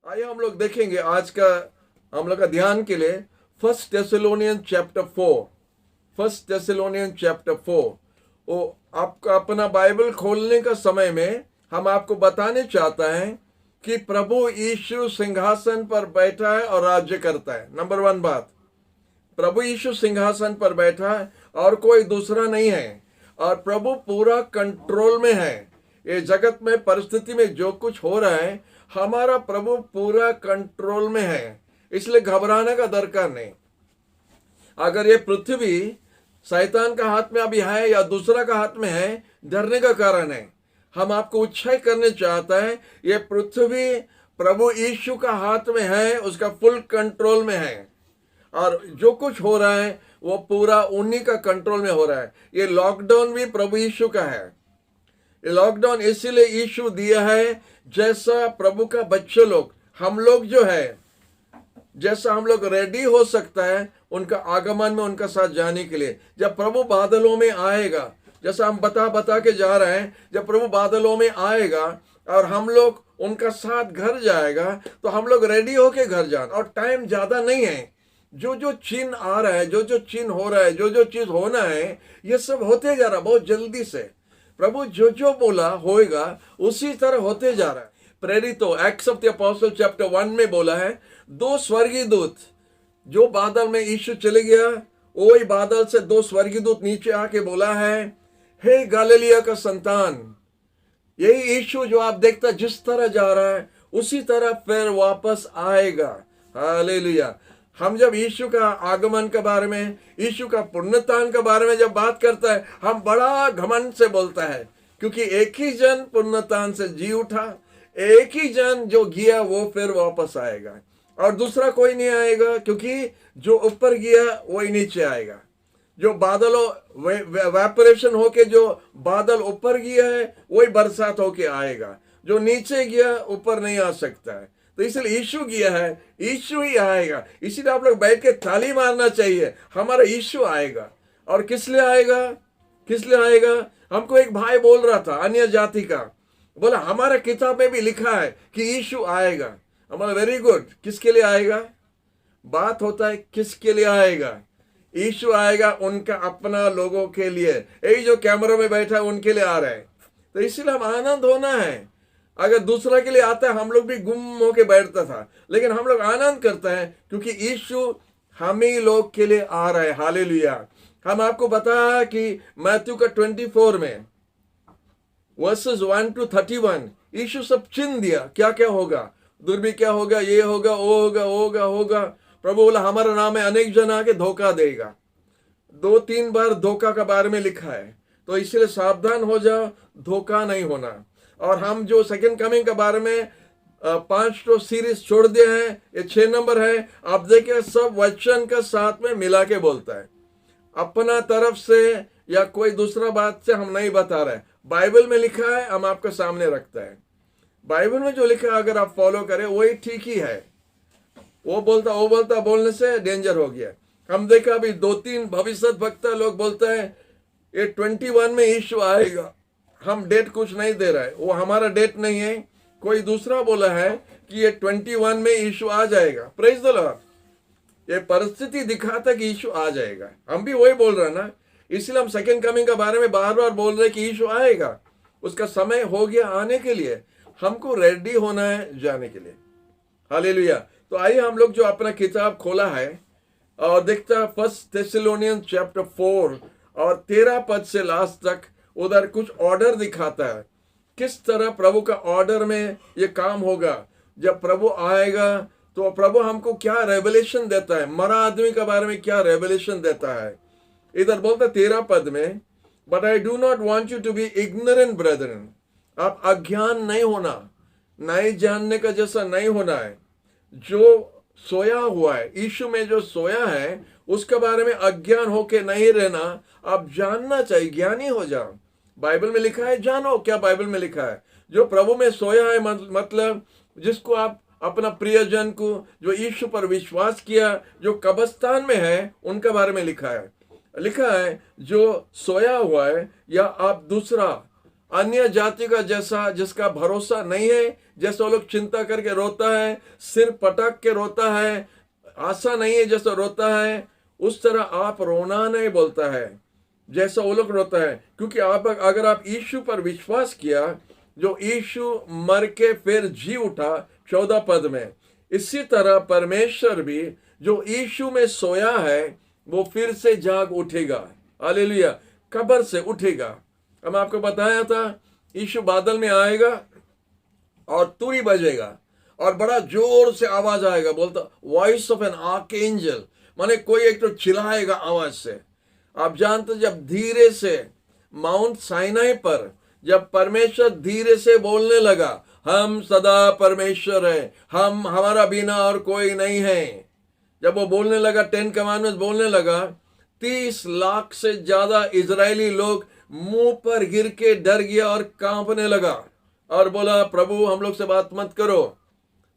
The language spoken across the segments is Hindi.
आइए हम लोग देखेंगे आज का हम लोग का ध्यान के लिए फर्स्ट थेस्सलोनियन चैप्टर 4। वो आपका अपना बाइबल खोलने का समय में हम आपको बताने चाहता है कि प्रभु यीशु सिंहासन पर बैठा है और राज्य करता है। नंबर 1 बात, प्रभु यीशु सिंहासन पर बैठा है और कोई दूसरा नहीं है, और प्रभु पूरा कंट्रोल में है। ये जगत में परिस्थिति में जो कुछ हो रहा है, हमारा प्रभु पूरा कंट्रोल में है, इसलिए घबराने का दरकार नहीं। अगर ये पृथ्वी शैतान का हाथ में अभी है या दूसरा का हाथ में है, डरने का कारण है। हम आपको उत्साहित करने चाहता है, ये पृथ्वी प्रभु यीशु का हाथ में है, उसका फुल कंट्रोल में है, और जो कुछ हो रहा है वो पूरा उन्हीं का कंट्रोल में हो रहा है। ये लॉकडाउन भी प्रभु यीशु का है। ये लॉकडाउन इसीलिए यीशु दिया है, जैसा प्रभु का बच्चे लोग, हम लोग जो है, जैसा हम लोग रेडी हो सकता है उनका आगमन में उनका साथ जाने के लिए। जब प्रभु बादलों में आएगा, जैसा हम बता के जा रहे हैं, जब प्रभु बादलों में आएगा और हम लोग उनका साथ घर जाएगा, तो हम लोग रेडी होके घर जाना। और टाइम ज्यादा नहीं है, जो जो चिन्ह आ रहा है, जो जो चिन्ह हो रहा है, जो जो चीज होना है, ये सब होते जा रहा है बहुत जल्दी से। प्रभु जो जो बोला होएगा उसी तरह होते जा रहा है। प्रेरितों acts of the apostle chapter 1 में बोला है, 2 स्वर्गीय दूत, जो बादल में यीशु चले गया, वही बादल से 2 स्वर्गीय दूत नीचे आके बोला है, हे गलीलिया का संतान, यही यीशु जो आप देखता जिस तरह जा रहा है उसी तरह फिर वापस आएगा। हालेलुया। हम जब यीशु का आगमन के बारे में, यीशु का पुनरुत्थान के बारे में जब बात करता है, हम बड़ा घमंड से बोलता है, क्योंकि एक ही जन पुनरुत्थान से जी उठा, एक ही जन जो गया वो फिर वापस आएगा, और दूसरा कोई नहीं आएगा, क्योंकि जो ऊपर गया वही नीचे आएगा। जो बादलों वेपोरेशन होके जो बादल ऊपर गया है वही बरसात होके आएगा, जो नीचे गया ऊपर नहीं आ सकता है। तो इसलिए यीशु गया है, यीशु ही आएगा। इसीलिए आप लोग बैठ के ताली मारना चाहिए, हमारा यीशु आएगा। और किस लिए आएगा, किस लिए आएगा? हमको एक भाई बोल रहा था, अन्य जाति का, बोला हमारा किताब में भी लिखा है कि यीशु आएगा। हमारा वेरी गुड, किसके लिए आएगा? बात होता है किसके लिए आएगा? यीशु आएगा उनका अपना लोगों के लिए। यही जो कैमरा में बैठा है उनके लिए आ रहा है। तो इसीलिए हम आनंद होना है। अगर दूसरा के लिए आता है, हम लोग भी गुम होके बैठता था, लेकिन हम लोग आनंद करते हैं क्योंकि यीशु हम ही लोग के लिए आ रहा है। हालेलुया। हम आपको बताया कि मैथ्यू का 24 में वर्सेस 1 to 31 यीशु सब चिन्ह दिया, क्या क्या होगा, दुर्भी क्या होगा, ये होगा, वो होगा, होगा होगा। प्रभु बोला हमारा नाम है, अनेक जन आके धोखा देगा। 2-3 बार धोखा के बारे में लिखा है, तो इसलिए सावधान हो जाओ, धोखा नहीं होना। और हम जो सेकंड कमिंग के बारे में 5 तो सीरीज छोड़ दिए हैं, ये 6 नंबर है। आप देखिए सब वचन के साथ में मिला के बोलता है, अपना तरफ से या कोई दूसरा बात से हम नहीं बता रहे। बाइबल में लिखा है, हम आपके सामने रखता है। बाइबल में जो लिखा है अगर आप फॉलो करें वही ठीक ही है। वो बोलता बोलने से डेंजर हो गया। हम देखा अभी 2-3 भविष्य वक्ता लोग बोलते हैं ये 21 में यीशु आएगा। हम डेट कुछ नहीं दे रहे, वो हमारा डेट नहीं है, कोई दूसरा बोला है कि ये 21 में यीशु आ जाएगा। Praise the Lord. ये परिस्थिति दिखाता कि यीशु आ जाएगा, हम भी वही बोल रहे ना। इसलिए हम सेकंड कमिंग के बारे में बार बार बोल रहे कि यीशु आएगा, उसका समय हो गया आने के लिए, हमको रेडी होना है जाने के लिए। हालेलुया। तो आइए हम लोग जो अपना किताब खोला है और देखता है फर्स्ट थेस्सलोनियन चैप्टर 4 और 13 पद से लास्ट तक, उधर कुछ ऑर्डर दिखाता है, किस तरह प्रभु का ऑर्डर में ये काम होगा। जब प्रभु आएगा तो प्रभु हमको क्या रेवलेशन देता है, मरा आदमी के बारे में क्या रेवलेशन देता है। इधर बोलता 13 पद में, but I do not want you to be ignorant brethren. आप अज्ञान नहीं होना, नहीं जानने का जैसा नहीं होना है। जो सोया हुआ है, यीशु में जो सोया है, उसके बारे में अज्ञान होके नहीं रहना, आप जानना चाहिए, ज्ञानी हो जाओ। बाइबल में लिखा है, जानो क्या बाइबल में लिखा है। जो प्रभु में सोया है, मतलब जिसको आप अपना प्रियजन को, जो यीशु पर विश्वास किया, जो कब्रिस्तान में है, उनके बारे में लिखा है। जो सोया हुआ है, या आप दूसरा अन्य जाति का जैसा जिसका भरोसा नहीं है, जैसे वो लोग चिंता करके रोता है, सिर पटक के रोता है, आशा नहीं है जैसा रोता है, उस तरह आप रोना नहीं बोलता है जैसा वो लोग रोता है। क्योंकि आप अगर आप यीशु पर विश्वास किया, जो यीशु मर के फिर जी उठा 14 पद में, इसी तरह परमेश्वर भी जो यीशु में सोया है वो फिर से जाग उठेगा। हालेलुया, कब्र से उठेगा। हम आपको बताया था यीशु बादल में आएगा और तुरी बजेगा और बड़ा जोर से आवाज आएगा, बोलता वॉइस ऑफ एन आर्कएंजल, माने कोई एक तो चिल्लाएगा आवाज से। आप जानते जब धीरे से माउंट साइनाई पर जब परमेश्वर धीरे से बोलने लगा, हम सदा परमेश्वर है, हम हमारा बिना और कोई नहीं है, जब वो बोलने लगा, 10 कमांडमेंट्स बोलने लगा, 30 लाख से ज्यादा इजरायली लोग मुंह पर गिर के डर गया और कांपने लगा और बोला, प्रभु हम लोग से बात मत करो।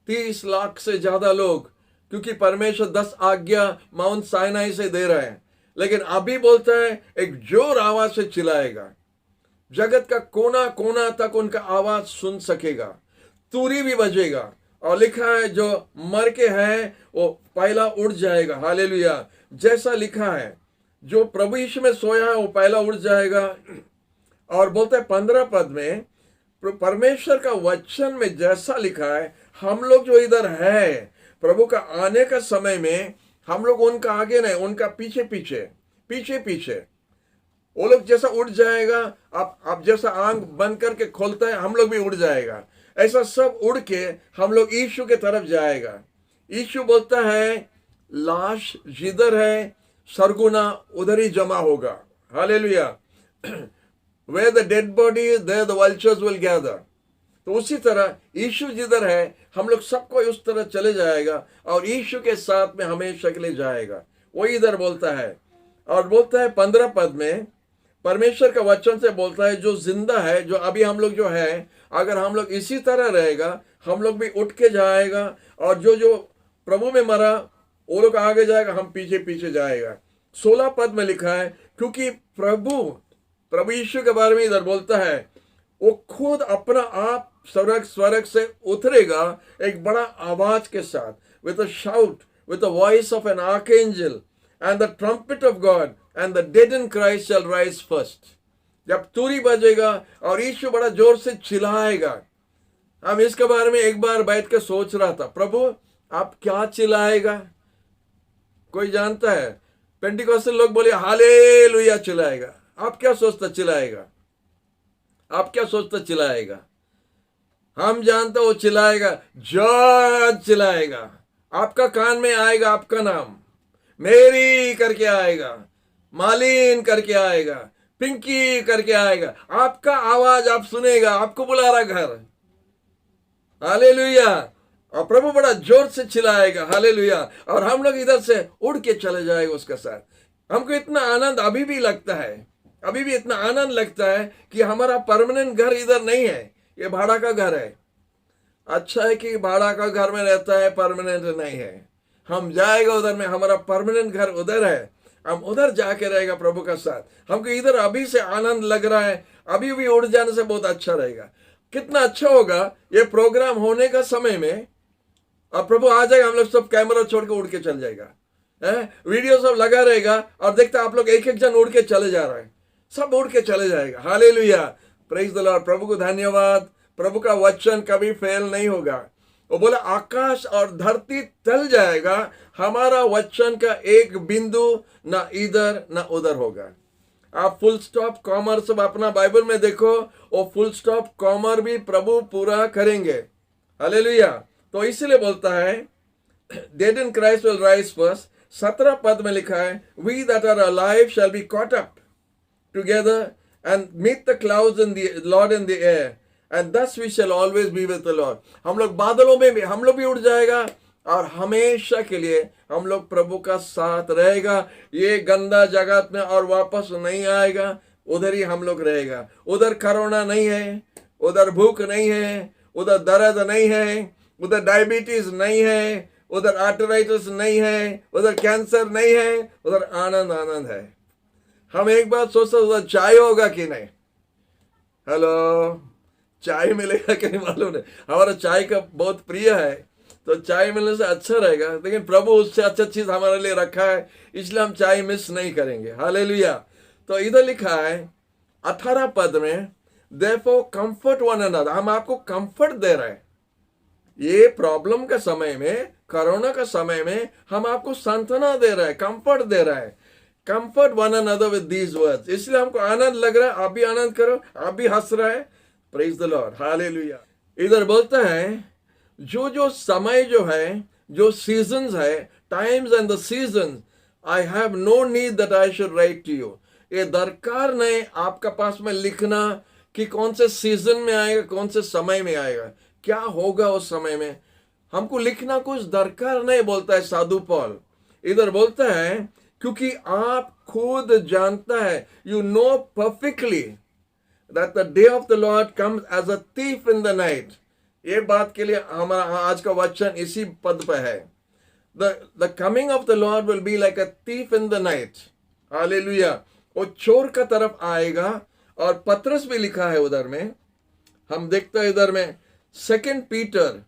30 लाख से ज्यादा लोग, क्योंकि परमेश्वर 10 आज्ञा माउंट साइनाई से दे रहे हैं। लेकिन अभी बोलता है एक जोर आवाज से चिल्लाएगा, जगत का कोना कोना तक उनका आवाज सुन सकेगा, तुरी भी बजेगा। और लिखा है जो मर के है वो पहला उड़ जाएगा। हालेलुया, जैसा लिखा है जो प्रभु यीशु में सोया है वो पहला उड़ जाएगा। और बोलते हैं 15 पद में, परमेश्वर का वचन में जैसा लिखा है, हम लोग जो इधर है प्रभु का आने का समय में, हम लोग उनका आगे नहीं, उनका पीछे पीछे पीछे पीछे। वो लोग जैसा उड़ जाएगा, आप जैसा आंख बंद करके खोलता है, हम लोग भी उड़ जाएगा। ऐसा सब उड़ के हम लोग यीशु के तरफ जाएगा। यीशु बोलता है लाश जिधर है सरगुना उधर ही जमा होगा। Hallelujah, where the dead body is there the vultures will gather। तो उसी तरह यीशु जिधर है हम लोग सबको उस तरह चले जाएगा और यीशु के साथ में हमेशा के लिए जाएगा। वही इधर बोलता है। और बोलता है 15 पद में, परमेश्वर का वचन से बोलता है जो जिंदा है, जो अभी हम लोग जो है, अगर हम लोग इसी तरह रहेगा हम लोग भी उठ के जाएगा। और जो जो प्रभु में मरा वो लोग आगे जाएगा, हम पीछे पीछे जाएगा। 16 पद में लिखा है, क्योंकि प्रभु यीशु के बारे में इधर बोलता है, वो खुद अपना आप स्वर्ग से उतरेगा एक बड़ा आवाज के साथ, with a shout, with the voice of an archangel and the trumpet of God, and the dead in Christ shall rise first। जब तुरी बजेगा और यीशु बड़ा जोर से चिल्लाएगा। हम इसके बारे में एक बार बैठ के सोच रहा था, प्रभु आप क्या चिल्लाएगा? कोई जानता है? पेंटिकॉस्टल लोग बोले हालेलुया चिल्लाएगा। आप क्या सोचता चिल्लाएगा? आप क्या सोचता चिल्लाएगा? हम जानते वो चिल्लाएगा जॉर्ज चिल्लाएगा। आपका कान में आएगा आपका नाम, मेरी करके आएगा, मालिन करके आएगा, पिंकी करके आएगा। आपका आवाज आप सुनेगा, आपको बुला रहा घर। हालेलुया। और प्रभु बड़ा जोर से चिल्लाएगा हालेलुया। और हम लोग इधर से उड़ के चले जाएगा उसके साथ। हमको इतना आनंद अभी भी लगता है, अभी भी इतना आनंद लगता है कि हमारा परमानेंट घर इधर नहीं है, ये भाड़ा का घर है। अच्छा है कि भाड़ा का घर में रहता है, परमानेंट नहीं है। हम जाएगा उधर में, हमारा परमानेंट घर उधर है, हम उधर जाके रहेगा प्रभु का साथ। हमको इधर अभी से आनंद लग रहा है, अभी भी उड़ जाने से बहुत अच्छा रहेगा। कितना अच्छा होगा ये प्रोग्राम होने का समय में, और प्रभु आ जाएगा, हम लोग सब कैमरा छोड़ के उड़ के चल जाएगा, वीडियो सब लगा रहेगा और देखता आप लोग एक एक जन उड़ के चले जा रहा है, सब उड़ के चले जाएगा। Hallelujah, praise the Lord. प्रभु को धन्यवाद। प्रभु का वचन कभी फेल नहीं होगा। वो बोला आकाश और धरती टल जाएगा, हमारा वचन का एक बिंदु ना इधर ना उधर होगा। आप फुल स्टॉप कॉमर सब अपना बाइबल में देखो, वो फुल स्टॉप कॉमर भी प्रभु पूरा करेंगे। हालेलुया। तो इसलिए बोलता है dead in Christ will rise first. 17 पद में लिखा है, we that are alive shall be caught up together and meet the clouds in the lord in the air and thus we shall always be with the Lord। हम लोग बादलों में भी हम लोग भी उड़ जाएगा और हमेशा के लिए हम लोग प्रभु का साथ रहेगा। ये गंदा जगत में और वापस नहीं आएगा, उधर ही हम लोग रहेगा। उधर कोरोना नहीं है, उधर भूख नहीं है, उधर दर्द नहीं है, उधर डायबिटीज नहीं है, उधर आर्थराइटिस नहीं है, उधर कैंसर नहीं है, उधर आनंद आनंद है। हम एक बात सोचते उधर चाय होगा कि नहीं? हेलो, चाय मिलेगा कि नहीं मालूम नहीं। हमारा चाय का बहुत प्रिय है, तो चाय मिलने से अच्छा रहेगा, लेकिन प्रभु उससे अच्छा चीज हमारे लिए रखा है, इसलिए हम चाय मिस नहीं करेंगे। हालेलुया। तो इधर लिखा है 18 पद में, देयरफॉर कंफर्ट वन अनदर, हम आपको कंफर्ट दे रहे हैं। ये प्रॉब्लम का समय में, कोरोना का समय में हम आपको सांत्वना दे रहे हैं, कंफर्ट दे रहे हैं। Comfort one another with these words, इसलिए हमको आनंद लग रहा है, आप भी आनंद करो, आप भी हंस रहे हैं। Praise the Lord, hallelujah. इधर बोलता है जो जो समय जो है, जो सीजन्स है, times and the seasons, I have no need that I should write to you. ये दरकार नहीं आपका पास में लिखना कि कौन से सीजन में आएगा, कौन से समय में आएगा, क्या होगा उस समय में, हमको लिखना कुछ दरकार नहीं, बोलता है साधु पौल। इधर बोलता है क्योंकि आप खुद जानता है, you know perfectly that the day of the Lord comes as a thief in the night। ये बात के लिए हमारा आज का वचन इसी पद पे है। The coming of the Lord will be like a thief in the night। Hallelujah. वो चोर का तरफ आएगा, और पत्रस भी लिखा है उधर में, हम देखते हैं इधर में सेकेंड पीटर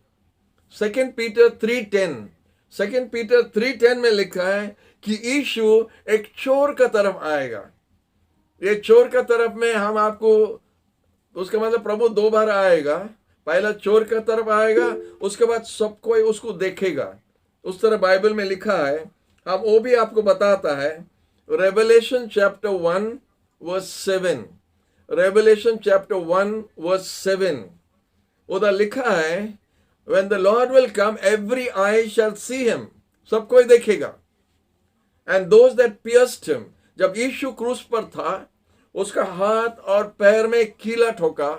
3:10, सेकेंड पीटर 3:10 में लिखा है कि यीशु एक चोर का तरफ आएगा। ये चोर का तरफ में हम आपको, उसका मतलब प्रभु दो बार आएगा, पहला चोर का तरफ आएगा, उसके बाद सब कोई उसको देखेगा। उस तरह बाइबल में लिखा है, हम वो भी आपको बताता है। Revelation chapter 1 verse 7, Revelation chapter 1 verse 7 उधर लिखा है, when the Lord will come every eye shall see him, सब कोई देखेगा। and those that pierced him, जब यीशु क्रूस पर था, उसका हाथ और पैर में कीला ठोका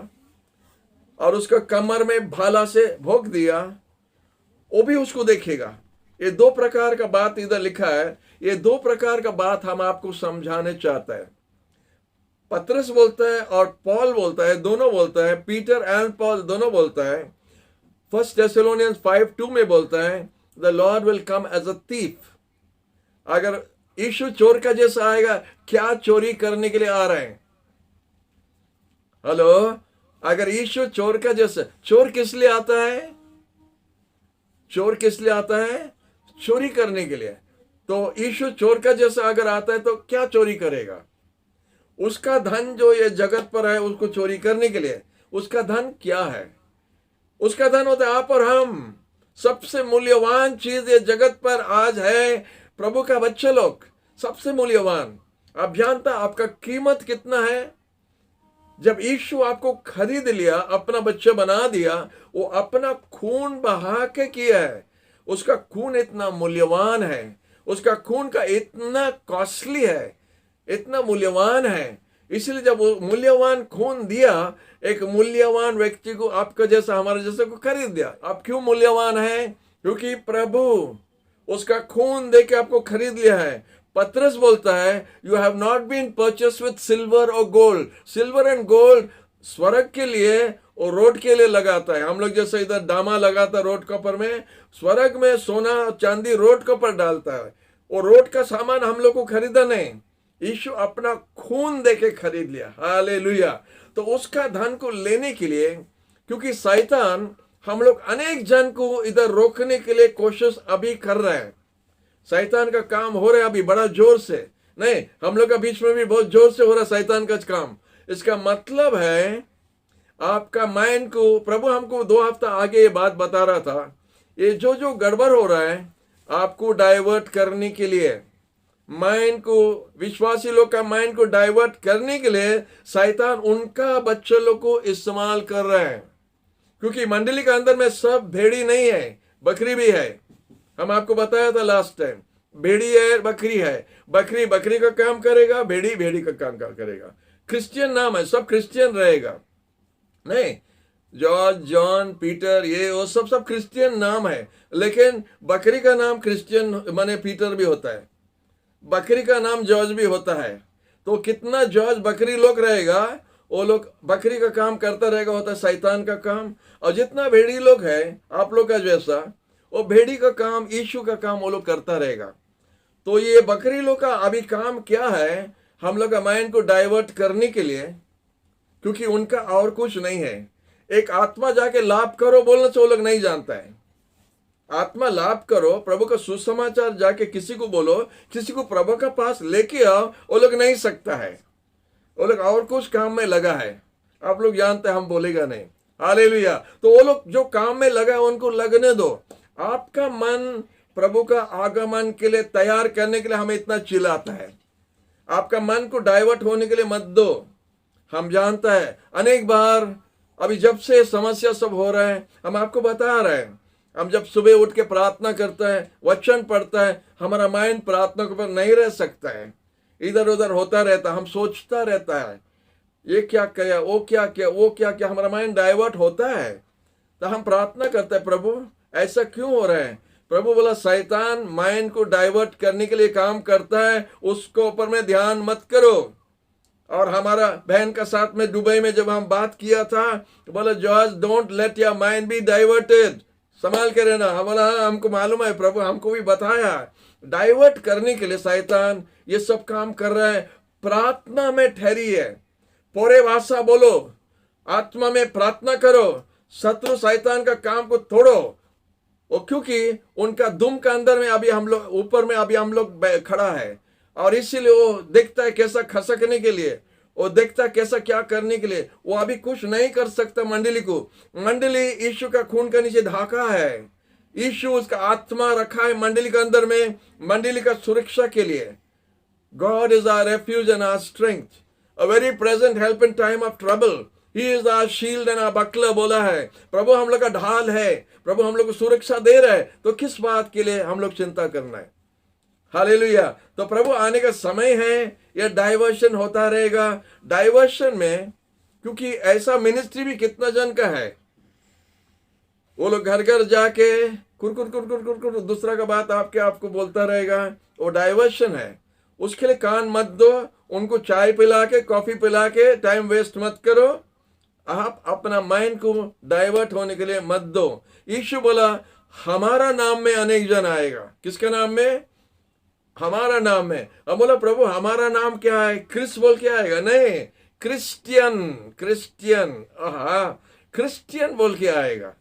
और उसका कमर में भाला से भोंक दिया, वो भी उसको देखेगा। ये दो प्रकार का बात इधर लिखा है। ये दो प्रकार का बात हम आपको समझाने चाहते हैं। पत्रस बोलता है और पॉल बोलता है, दोनों बोलता है, पीटर एंड पॉल दोनों बोलता है। 1 Thessalonians 5:2 में बोलता है, the lord will come as a thief. अगर यीशु चोर का जैसा आएगा, क्या चोरी करने के लिए आ रहे हैं? हेलो, अगर यीशु चोर का जैसा, चोर किस लिए आता है? चोर किस लिए आता है? चोरी करने के लिए। तो यीशु चोर का जैसा अगर आता है तो क्या चोरी करेगा? उसका धन जो ये जगत पर है, उसको चोरी करने के लिए। उसका धन क्या है? उसका धन होता है आप और हम। सबसे मूल्यवान चीज ये जगत पर आज है प्रभु का बच्चे लोग, सबसे मूल्यवान। आप जानता आपका कीमत कितना है? जब यीशु आपको खरीद लिया, अपना बच्चा बना दिया, वो अपना खून बहा के किया है। उसका खून इतना मूल्यवान है, उसका खून का इतना कॉस्टली है, इतना मूल्यवान है। इसलिए जब वो मूल्यवान खून दिया, एक मूल्यवान व्यक्ति को, आपका जैसा, हमारे जैसे को खरीद दिया। आप क्यों मूल्यवान है? क्योंकि प्रभु उसका खून दे के आपको खरीद लिया है। पत्रस बोलता है, you have not been purchase with silver और गोल्ड। सिल्वर एंड गोल्ड स्वर्ग के लिए और रोड के लिए लगाता है। हम लोग जैसे इधर डामा लगाता है रोड के ऊपर में, स्वर्ग में सोना चांदी रोड के ऊपर डालता है। और रोड का सामान हम लोग को खरीदा नहीं, यीशु अपना खून देके खरीद लिया। हालेलुया। तो उसका धन को लेने के लिए, क्योंकि शैतान हम लोग अनेक जन को इधर रोकने के लिए कोशिश अभी कर रहे हैं। शैतान का काम हो रहा है अभी बड़ा जोर से, नहीं, हम लोग का बीच में भी बहुत जोर से हो रहा है शैतान का काम। इसका मतलब है आपका माइंड को, प्रभु हमको 2 हफ्ता आगे ये बात बता रहा था, ये जो जो गड़बड़ हो रहा है आपको डाइवर्ट करने के लिए, माइंड को, विश्वासी लोग का माइंड को डाइवर्ट करने के लिए शैतान उनका बच्चे लोग को इस्तेमाल कर रहे हैं। क्योंकि मंडली के अंदर में सब भेड़ी नहीं है, बकरी भी है। हम आपको बताया था लास्ट टाइम, भेड़ी है, बकरी है। बकरी बकरी का काम करेगा, भेड़ी भेड़ी का काम करेगा। क्रिश्चियन नाम है, सब क्रिश्चियन रहेगा। नहीं, जॉर्ज, जॉन, पीटर, ये वो सब क्रिश्चियन नाम है, लेकिन बकरी का नाम क्रिश्चियन माने पीटर भी होता है, बकरी का नाम जॉर्ज भी होता है। तो कितना जॉर्ज बकरी लोग रहेगा, वो लोग बकरी का काम करता रहेगा, होता है शैतान का काम। और जितना भेड़ी लोग है आप लोग का जैसा, वो भेड़ी का काम, यीशु का काम वो लोग करता रहेगा। तो ये बकरी लोग का अभी काम क्या है? हम लोग का माइंड को डाइवर्ट करने के लिए, क्योंकि उनका और कुछ नहीं है। एक आत्मा जाके लाभ करो बोलने से वो लोग नहीं जानता है। आत्मा लाभ करो, प्रभु का सुसमाचार जाके किसी को बोलो, किसी को प्रभु के पास लेके आओ, वो लोग नहीं सकता है। वो लोग और कुछ काम में लगा है। आप लोग जानते हैं, हम बोलेगा नहीं। हालेलुया। तो वो लोग जो काम में लगा है उनको लगने दो। आपका मन प्रभु का आगमन के लिए तैयार करने के लिए हमें इतना चिल्लाता है। आपका मन को डाइवर्ट होने के लिए मत दो। हम जानता है अनेक बार, अभी जब से समस्या सब हो रहा है, हम आपको बता रहे हैं, हम जब सुबह उठ के प्रार्थना करता है, वचन पढ़ता है, हमारा माइंड प्रार्थना के ऊपर नहीं रह सकता है, इधर उधर होता रहता है, हम सोचता रहता है ये क्या किया, वो क्या किया, वो क्या किया, हमारा माइंड डाइवर्ट होता है। तो हम प्रार्थना करते हैं, प्रभु ऐसा क्यों हो रहा है। प्रभु बोला शैतान माइंड को डाइवर्ट करने के लिए काम करता है, उसको ऊपर में ध्यान मत करो। और हमारा बहन का साथ में दुबई में जब हम बात किया था तो बोला George don't let your mind B diverted, संभाल के रहना। हम बोला हाँ, हमको मालूम है प्रभु, हमको भी बताया। डाइवर्ट करने के लिए शैतान ये सब काम कर रहा है। प्रार्थना में ठहरी है, पूरे भाषा बोलो, आत्मा में प्रार्थना करो, शत्रु शैतान का काम को तोड़ो। वो क्योंकि उनका दुम का अंदर में अभी हम लोग, ऊपर में अभी हम लोग खड़ा है, और इसीलिए वो देखता है कैसा खसकने के लिए, वो देखता है कैसा क्या करने के लिए। वो अभी कुछ नहीं कर सकता मंडली को। मंडली यीशु का खून का नीचे ढाका है, यीशु उसका आत्मा रखा है मंडली के अंदर में, मंडली का सुरक्षा के लिए। God is our refuge and our strength, a very present help in time of trouble. He is our shield and our buckler बोला है। प्रभु हम लोग का ढाल है, प्रभु हम लोग को सुरक्षा दे रहा है, तो किस बात के लिए हम लोग चिंता करना है। हालेलुया। तो प्रभु आने का समय है, यह डाइवर्शन होता रहेगा। डाइवर्शन में क्योंकि ऐसा मिनिस्ट्री भी कितना जन का है, वो लोग घर घर जाके कुरकुर कुरकुर कुरकुर दूसरा का बात आपको बोलता रहेगा, वो डाइवर्शन है। उसके लिए कान मत दो, उनको चाय पिला के कॉफी पिला के टाइम वेस्ट मत करो। आप अपना माइंड को डाइवर्ट होने के लिए मत दो। यीशु बोला हमारा नाम में अनेक जन आएगा। किसके नाम में? हमारा नाम में। हम बोला प्रभु हमारा नाम क्या है? क्रिस बोल के आएगा? नहीं, क्रिश्चियन, क्रिश्चियन, क्रिश्चियन बोल के आएगा,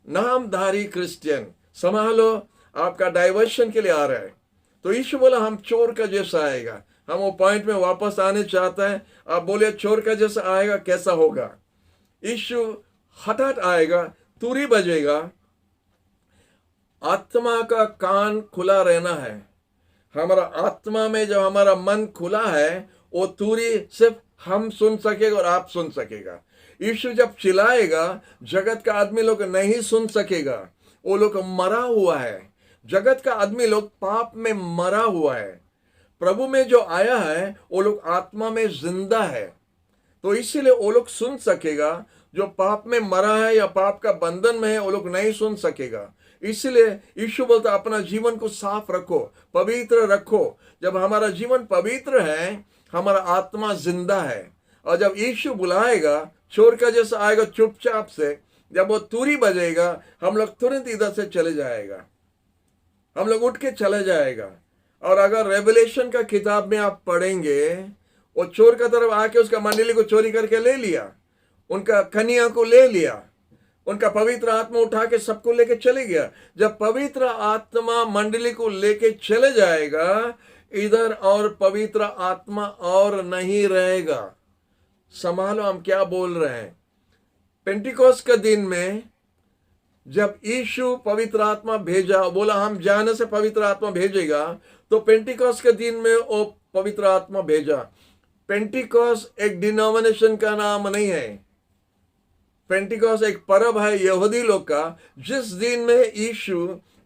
नामधारी क्रिश्चियन। संभालो, आपका डाइवर्शन के लिए आ रहा है। तो यीशु बोला हम चोर का जैसा आएगा। हम वो पॉइंट में वापस आने चाहता है। आप बोले चोर का जैसा आएगा, कैसा होगा? यीशु हठात आएगा, तुरी बजेगा। आत्मा का कान खुला रहना है। हमारा आत्मा में जब हमारा मन खुला है, वो तुरी सिर्फ हम सुन सकेगा और आप सुन सकेगा। यीशु जब चिल्लाएगा, जगत का आदमी लोग नहीं सुन सकेगा। वो लोग मरा हुआ है, जगत का आदमी लोग पाप में मरा हुआ है। प्रभु में जो आया है वो लोग आत्मा में जिंदा है, तो इसीलिए वो लोग सुन सकेगा। जो पाप में मरा है या पाप का बंधन में है, वो लोग नहीं सुन सकेगा। इसलिए यीशु बोलता अपना जीवन को साफ रखो, पवित्र रखो। जब हमारा जीवन पवित्र है, हमारा आत्मा जिंदा है। और जब यीशु बुलाएगा, चोर का जैसा आएगा चुपचाप से, जब वो तुरी बजेगा, हम लोग तुरंत इधर से चले जाएगा, हम लोग उठ के चले जाएगा। और अगर रेवलेशन का किताब में आप पढ़ेंगे, वो चोर का तरफ आके उसका मंडली को चोरी करके ले लिया, उनका कन्या को ले लिया, उनका पवित्र आत्मा उठा के सबको लेके चले गया। जब पवित्र आत्मा मंडली को लेके चले जाएगा, इधर और पवित्र आत्मा और नहीं रहेगा। संभालो हम क्या बोल रहे हैं। पेंटिकोस्ट के दिन में जब यीशु पवित्र आत्मा भेजा, बोला हम जाने से पवित्र आत्मा भेजेगा, तो पेंटिकोस्ट के दिन में वो पवित्र आत्मा भेजा। पेंटिकोस्ट एक डिनोमिनेशन का नाम नहीं है। पेंटिकोस्ट एक पर्व है यहूदी लोग का, जिस दिन में यीशु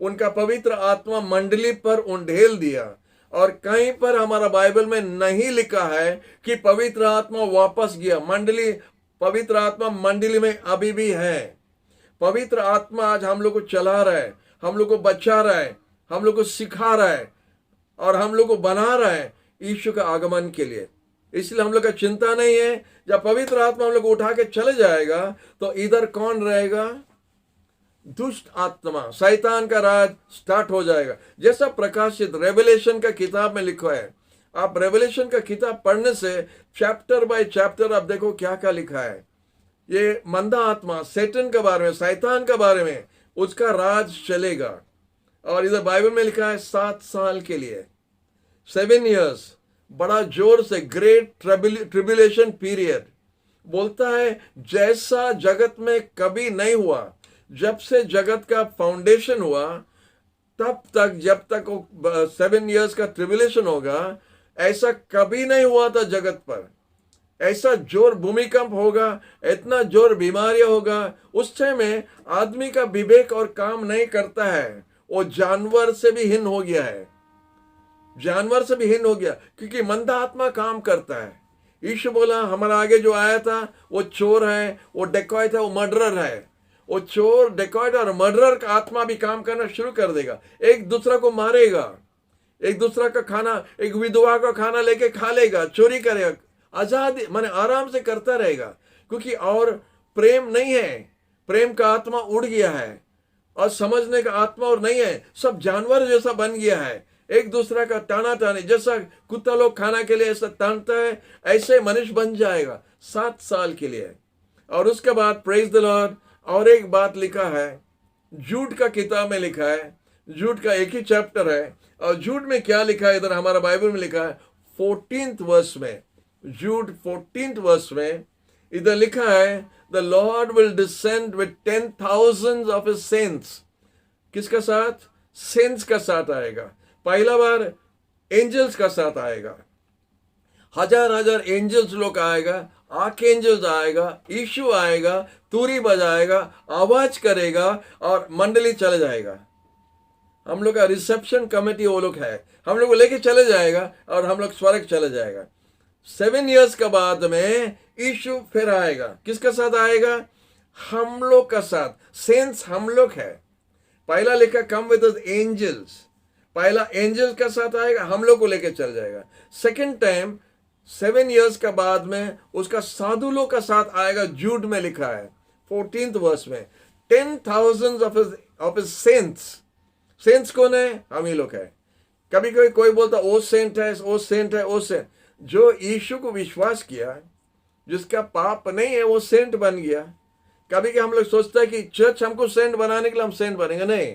उनका पवित्र आत्मा मंडली पर उंडेल दिया। और कहीं पर हमारा बाइबल में नहीं लिखा है कि पवित्र आत्मा वापस गया। मंडली, पवित्र आत्मा मंडली में अभी भी है। पवित्र आत्मा आज हम लोग को चला रहा है, हम लोग को बचा रहा है, हम लोग को सिखा रहा है और हम लोग को बना रहा है यीशु का आगमन के लिए। इसलिए हम लोग का चिंता नहीं है। जब पवित्र आत्मा हम लोग को उठा के चले जाएगा, तो इधर कौन रहेगा? दुष्ट आत्मा, शैतान का राज स्टार्ट हो जाएगा। जैसा प्रकाशित रेवलेशन का किताब में लिखा है, आप रेवलेशन का किताब पढ़ने से चैप्टर बाय चैप्टर आप देखो क्या क्या लिखा है। ये मंदा आत्मा सैटन के बारे में, शैतान के बारे में, उसका राज चलेगा। और इधर बाइबल में लिखा है 7 साल के लिए, 7 years, बड़ा जोर से ग्रेट ट्रिबुलेशन पीरियड बोलता है, जैसा जगत में कभी नहीं हुआ। जब से जगत का फाउंडेशन हुआ तब तक, जब तक 7 years का ट्रिबुलेशन होगा, ऐसा कभी नहीं हुआ था जगत पर। ऐसा जोर भूमिकंप होगा, इतना जोर बीमारियां होगा। उस समय में आदमी का विवेक और काम नहीं करता है, वो जानवर से भी हीन हो गया है, जानवर से भी हीन हो गया, क्योंकि मंदा आत्मा काम करता है। यीशु बोला हमारा आगे जो आया था वो चोर है, वो डेकॉइट है, वो मर्डरर है। वो चोर, डेकॉइट और मर्डरर का आत्मा भी काम करना शुरू कर देगा, एक दूसरा को मारेगा, एक दूसरा का खाना, एक विधवा का खाना लेके खा लेगा, चोरी करेगा, आजादी माने आराम से करता रहेगा, क्योंकि और प्रेम नहीं है, प्रेम का आत्मा उड़ गया है, और समझने का आत्मा और नहीं है, सब जानवर जैसा बन गया है, एक दूसरा का टाना टाने, जैसा कुत्ता लोग खाना के लिए ऐसा तानता है, ऐसे मनुष्य बन जाएगा 7 साल के लिए। और उसके बाद प्रेज द लॉर्ड, और एक बात लिखा है, झूठ का किताब में लिखा है, झूठ का एक ही चैप्टर है, और झूठ में क्या लिखा है, इधर हमारा बाइबल में लिखा है 14th वर्स में, झूठ 14th वर्स में इधर लिखा है, the lord will descend with 10,000 of his saints. किसका साथ? सेंट्स का साथ आएगा। पहला बार एंजल्स का साथ आएगा, हजार हजार एंजल्स लोग आएगा, आर्क एंजल्स आएगा, यीशु आएगा, तुरी बजाएगा, आवाज करेगा, और मंडली चले जाएगा। हम लोग का रिसेप्शन कमेटी वो लोग है, हम लोग को लेके चले जाएगा, और हम लोग स्वर्ग चले जाएगा। 7 years के बाद में यीशु फिर आएगा। किसका साथ आएगा? हम लोग का साथ। सेंस हम लोग है। पहला लिखा कम विद एंजल्स, पहला एंजल्स का साथ आएगा, हम लोग को लेके चल जाएगा। सेकंड टाइम 7 years के बाद में उसका साधु लोग का साथ आएगा। जूड में लिखा है 14th वर्स में 10,000 ऑफ हिज सेंट्स। सेंट्स कौन है? हम ही लोग है। कभी कभी कोई बोलता ओ सेंट है, ओ सेंट है, ओ सेंट। जो यीशु को विश्वास किया, जिसका पाप नहीं है, वो सेंट बन गया। कभी कभी हम लोग सोचते हैं कि चर्च हमको सेंट बनाने के लिए हम सेंट बनेंगे। नहीं,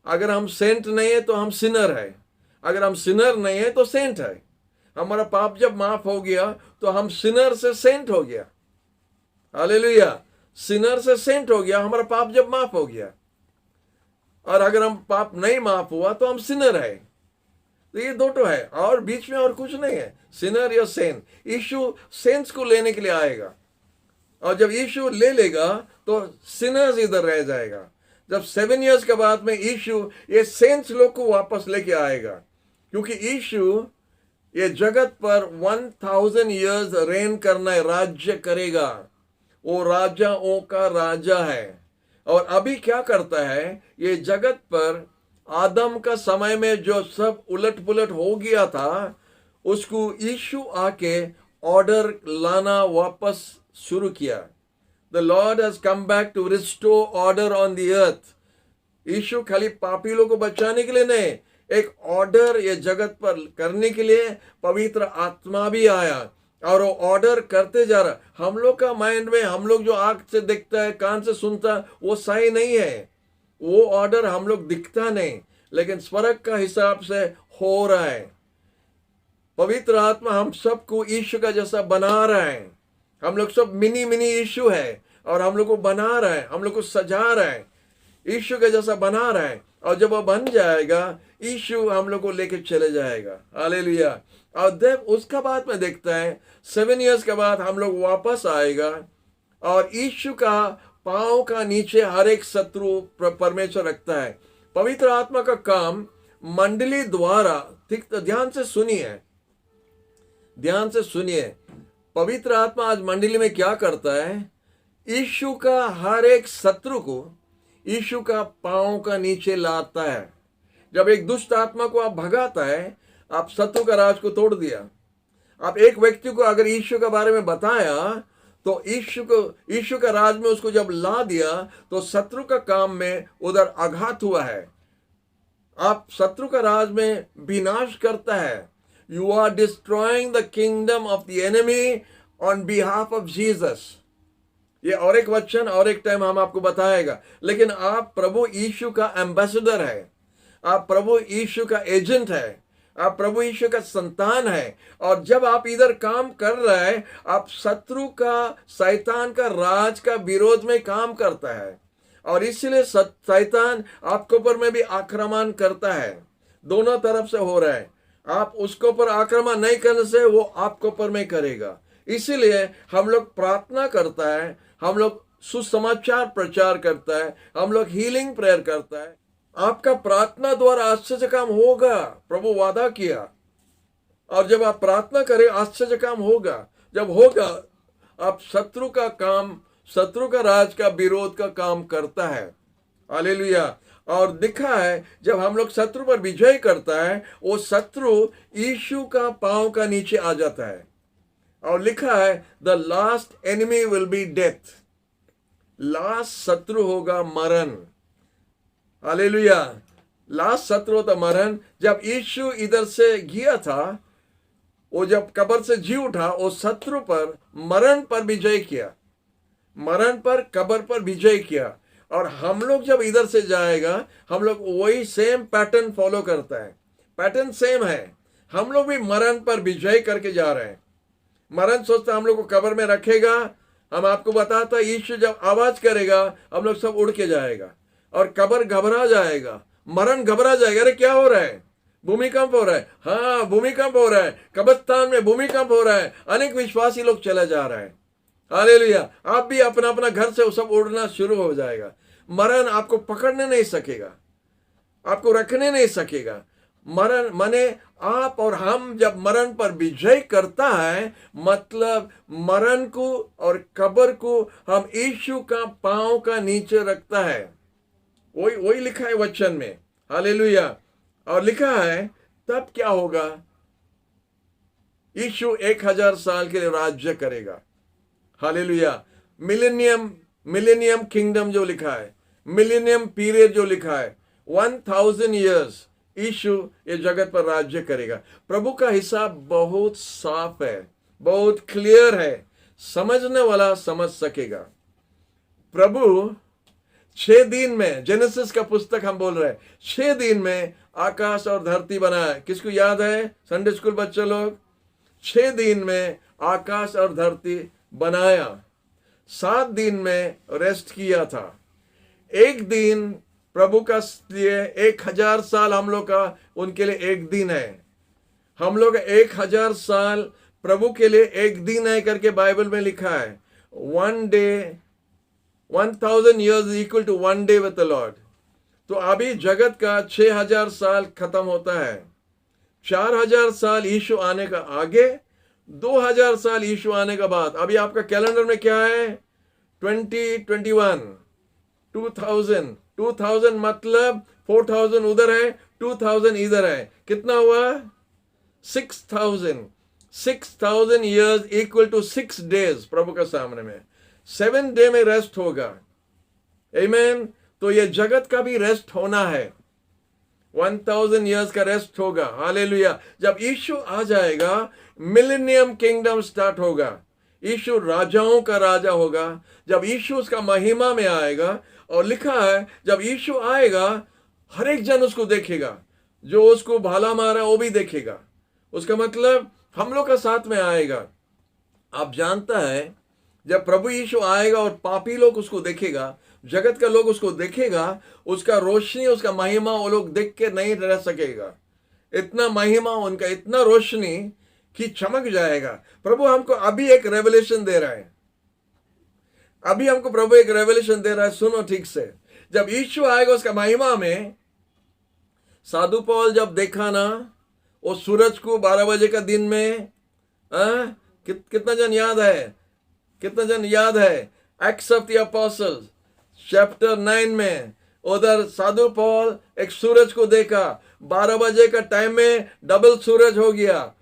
अगर हम सेंट नहीं है तो हम सिनर है, अगर हम सिनर नहीं है तो सेंट है। हमारा पाप जब माफ हो गया तो हम सिनर से सेंट हो गया। हालेलुया, सिनर से सेंट हो गया हमारा पाप जब माफ हो गया। और अगर हम पाप नहीं माफ हुआ तो हम सिनर है। तो ये दो तो है, और बीच में और कुछ नहीं है, सिनर या सेंट। यीशु सेंट्स को लेने के लिए आएगा, और जब यीशु ले लेगा तो सिनर्स इधर रह जाएगा। जब 7 years के बाद में यीशु ये सेंट्स लोग को वापस लेके आएगा, क्योंकि यीशु ये जगत पर 1000 years रेन करना है, राज्य करेगा। वो राजाओं का राजा है। और अभी क्या करता है, ये जगत पर आदम का समय में जो सब उलट पुलट हो गया था, उसको यीशु आके ऑर्डर लाना वापस शुरू किया। The Lord has come back to restore order on the earth. यीशु खाली पापी लोगों को बचाने के लिए नहीं, एक ऑर्डर ये जगत पर करने के लिए पवित्र आत्मा भी आया, और वो ऑर्डर करते जा रहा। हम लोग का माइंड में, हम लोग जो आंख से देखता है, कान से सुनता है, वो सही नहीं है। वो ऑर्डर हम लोग दिखता नहीं, लेकिन स्वर्ग का हिसाब से हो रहा है। पवित्र आत्मा हम सबको यीशु का जैसा बना रहा है। हम लोग सब मिनी मिनी यीशु है, और हम लोग को बना रहा है, हम लोग को सजा रहा है, यीशु का जैसा बना रहा है। और जब वो बन जाएगा, यीशु हम लोग को लेके चले जाएगा। हालेलुया। और जब उसका बाद में देखता है 7 years के बाद हम लोग वापस आएगा, और यीशु का पांव का नीचे हर एक शत्रु परमेश्वर रखता है। पवित्र आत्मा का काम मंडली द्वारा, ठीक, तो ध्यान से सुनिए, ध्यान से सुनिए। पवित्र आत्मा आज मंडली में क्या करता है? यीशु का हर एक शत्रु को यीशु का पांव का नीचे लाता है। जब एक दुष्ट आत्मा को आप भगाता है, आप शत्रु का राज को तोड़ दिया। आप एक व्यक्ति को अगर यीशु के बारे में बताया, तो यीशु का राज में उसको जब ला दिया, तो शत्रु का काम में उधर आघात हुआ है। आप शत्रु का राज में विनाश करता है। You are destroying the kingdom of the enemy on behalf of Jesus. ये और एक वचन और एक टाइम हम आपको बताएगा, लेकिन आप प्रभु यीशु का एम्बेसडर है, आप प्रभु यीशु का एजेंट है, आप प्रभु यीशु का संतान है। और जब आप इधर काम कर रहे हैं, आप शत्रु का, शैतान का राज का विरोध में काम करता है, और इसलिए शैतान आपके ऊपर में भी आक्रमण करता है। दोनों तरफ से हो रहा है। आप उसके ऊपर आक्रमण नहीं करने से वो आपके ऊपर में करेगा। इसीलिए हम लोग प्रार्थना करता है, हम लोग सुसमाचार प्रचार करता है, हम लोग हीलिंग प्रेयर करता है। आपका प्रार्थना द्वारा आश्चर्य काम होगा, प्रभु वादा किया। और जब आप प्रार्थना करें, आश्चर्य काम होगा। जब होगा, आप शत्रु का काम, शत्रु का राज का विरोध का काम करता है। हालेलुया। और दिखा है, जब हम लोग शत्रु पर विजय करता है, वो शत्रु यीशु का पांव का नीचे आ जाता है। और लिखा है, the last enemy will be death. Last शत्रु होगा मरण। हालेलुया। लास्ट शत्रु होता मरण। जब यीशु इधर से गया था, वो जब कब्र से जी उठा, वो शत्रु पर, मरण पर विजय किया, मरण पर, कब्र पर विजय किया। और हम लोग जब इधर से जाएगा, हम लोग वही सेम पैटर्न फॉलो करता है। पैटर्न सेम है। हम लोग भी मरण पर विजय करके जा रहे हैं। मरण सोचता हम लोग को कब्र में रखेगा। हम आपको बताता, यीशु जब आवाज करेगा, हम लोग सब उड़ के जाएगा, और कब्र घबरा जाएगा, मरण घबरा जाएगा। अरे क्या हो रहा है? भूमिकंप हो रहा है। हाँ, भूमिकंप हो रहा है, कब्रिस्तान में भूमिकंप हो रहा है। अनेक विश्वासी लोग चले जा रहे हैं। हालेलुया। आप भी अपना अपना घर से सब उड़ना शुरू हो जाएगा। मरण आपको पकड़ने नहीं सकेगा, आपको रखने नहीं सकेगा। मरण माने आप और हम जब मरण पर विजय करता है, मतलब मरण को और कब्र को हम यीशु का पांव का नीचे रखता है। वही लिखा है वचन में। हालेलुया। और लिखा है, तब क्या होगा? यीशु 1000 साल के लिए राज्य करेगा। हालेलुया। मिलेनियम किंगडम जो लिखा है, मिलेनियम पीरियड जो लिखा है, 1000 ईयर्स यीशु ये जगत पर राज्य करेगा। प्रभु का हिसाब बहुत साफ है, बहुत क्लियर है, समझने वाला समझ सकेगा। प्रभु 6 दिन में, जेनेसिस का पुस्तक हम बोल रहे हैं, 6 दिन में आकाश और धरती बनाया। किसको याद है, संडे स्कूल बच्चे लोग? 6 दिन में आकाश और धरती बनाया, 7 दिन में रेस्ट किया था। एक दिन प्रभु का लिए 1000 साल हम लोग का उनके लिए एक दिन है। हम लोग 1000 साल प्रभु के लिए एक दिन है करके बाइबल में लिखा है। 1 day, 1000 years equal to 1 day with the lord. तो अभी जगत का 6000 साल खत्म होता है। 4000 साल यीशु आने का आगे, 2000 साल यीशु आने का बाद। अभी आपका कैलेंडर में क्या है? 2021, 2000 मतलब 4000 उधर है, 2000 इधर है। कितना हुआ? 6000 years इक्वल टू 6 days प्रभु के सामने में। 7 डे में रेस्ट होगा। आमीन। तो ये जगत का भी रेस्ट होना है। 1000 years का रेस्ट होगा। हालेलुया। जब यीशु आ जाएगा, मिलेनियम किंगडम स्टार्ट होगा। यीशु राजाओं का राजा होगा। जब यीशु उसका महिमा में आएगा, और लिखा है जब यीशु आएगा, हर एक जन उसको देखेगा। जो उसको भाला मारा वो भी देखेगा। उसका मतलब हम लोग का साथ में आएगा। आप जानता है, जब प्रभु यीशु आएगा और पापी लोग उसको देखेगा, जगत का लोग उसको देखेगा, उसका रोशनी, उसका महिमा वो लोग देख के नहीं रह सकेगा। इतना महिमा उनका, इतना रोशनी कि चमक जाएगा। प्रभु हमको अभी एक रेवलेशन दे रहा है। अभी हमको प्रभु एक रेवलेशन दे रहा है। सुनो ठीक से। जब यीशु आएगा उसका महिमा में, साधु पौल जब देखा ना वो सूरज को 12 बजे का दिन में, कितना जन याद है? कितना जन याद है? Acts of the apostles chapter 9 में उधर साधु पौल एक सूरज को देखा। 12 बजे का टाइम में डबल सूरज हो गया,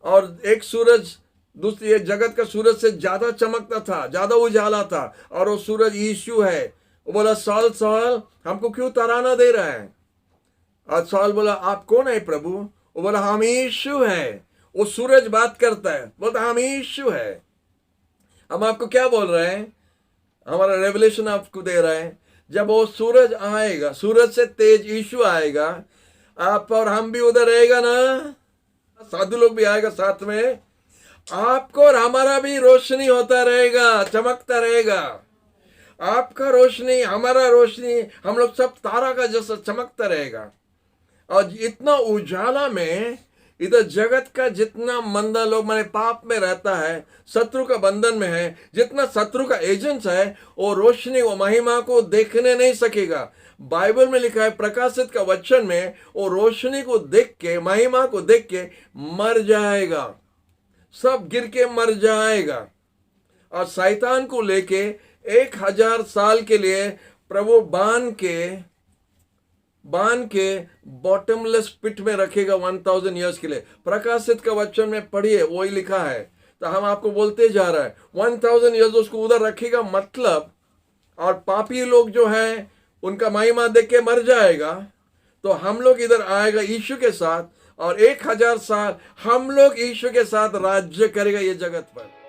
और एक सूरज दूसरी जगत का सूरज से ज्यादा चमकता था, ज्यादा उजाला था, और वो सूरज यीशु है। वो बोला, सॉल सॉल हमको क्यों तराना दे रहा है? और सॉल बोला, आप कौन है प्रभु? वो बोला, हम यीशु है। वो सूरज बात करता है, बोलता हम यीशु है। हम आपको क्या बोल रहे हैं, हमारा रेवलेशन आपको दे रहा है, जब वो सूरज आएगा, सूरज से तेज यीशु आएगा, आप और हम भी उधर रहेगा ना, साधु लोग भी आएगा साथ में, आपको और हमारा भी रोशनी होता रहेगा, चमकता रहेगा। आपका रोशनी, हमारा रोशनी, हम लोग सब तारा का जैसा चमकता रहेगा। और इतना उजाला में, इधर जगत का जितना मंदा लोग माने पाप में रहता है, शत्रु का बंधन में है, जितना शत्रु का एजेंट है, वो रोशनी, वो महिमा को देखने नहीं सकेगा। बाइबल में लिखा है, प्रकाशित का वचन में, वो रोशनी को देख के, महिमा को देख के मर जाएगा, सब गिर के मर जाएगा। और शैतान को लेके 1000 साल के लिए प्रभु बांध के बॉटमलेस पिट में रखेगा 1000 ईयर्स के लिए। प्रकाशित का वचन में पढ़िए, वही लिखा है। तो हम आपको बोलते जा रहा है 1000 ईयर्स उसको उधर रखेगा, मतलब, और पापी लोग जो है उनका महिमा देख के मर जाएगा। तो हम लोग इधर आएगा यीशु के साथ, और 1000 साल हम लोग यीशु के साथ राज्य करेगा ये जगत पर।